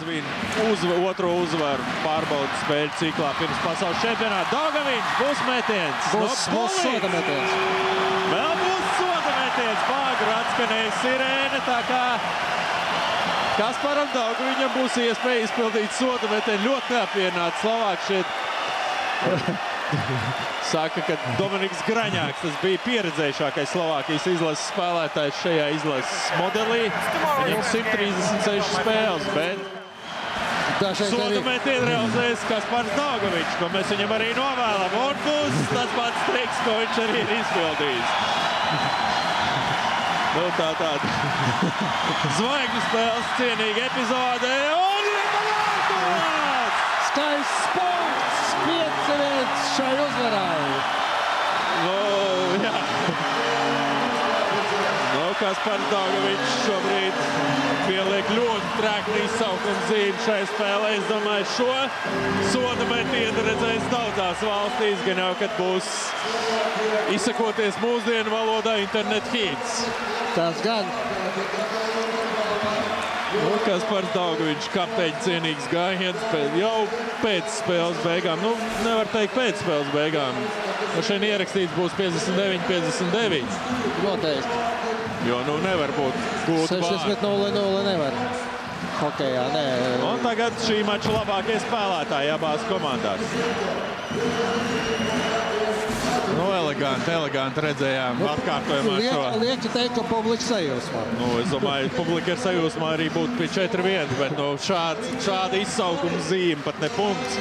svin otro uzvaru pārbaudas spēļu ciklā pirms pasaules čempionāta. Daugaviņš, pusmetiens. Būs soda metiens. Vēl būs soda metiens. Bāgri atskanēja sirēne, tā kā Kasparam Daugaviņam būs iespēja izpildīt soda metienu. Ļoti neapvienāts Slovāks šeit. Saka, ka Dominiks Graņāks, tas bija pieredzējušākais Slovākijas izlases spēlētājs šajā izlases modelī. Viņam 136 spēles, bet soda metienu realizēs Kaspars Daugaviņš, ko mēs viņam arī novēlam. Un būs tas pats triks, ko viņš arī ir izpildījis. Nu, tāda zvaigžņu spēles cienīga epizode. Un skaists punkts! 5-1 šai uzvarai. Jā. Kaspars Daugaviņš šobrīd pieliek ļoti treknu izsaukumu zīmi šai spēlē. Es domāju, šo soda metienu redzēs daudzās valstīs, gan jau, kad būs izsakoties mūsdienu valodā internet hīts. Tas gan. Kaspars Daugaviņš kapteiņa cienīgs gājiens jau pēc spēles beigām. Nu, nevar teikt pēc spēles beigām. Šeit ierakstīts būs 59-59. Noteikti. Jo, nu, nevar būt gūta vārda. 60-0-0 nevar. Hokejā, nē. Un tagad šī mača labākie spēlētāji abās komandās. Nu, eleganti redzējām atkārtojumā šo. Lieki teikt, ka publika sajūsmā. Nu, es domāju, publika ir sajūsmā arī būt pie 4-1, bet nu, šāda izsaukuma zīme, pat ne punkts.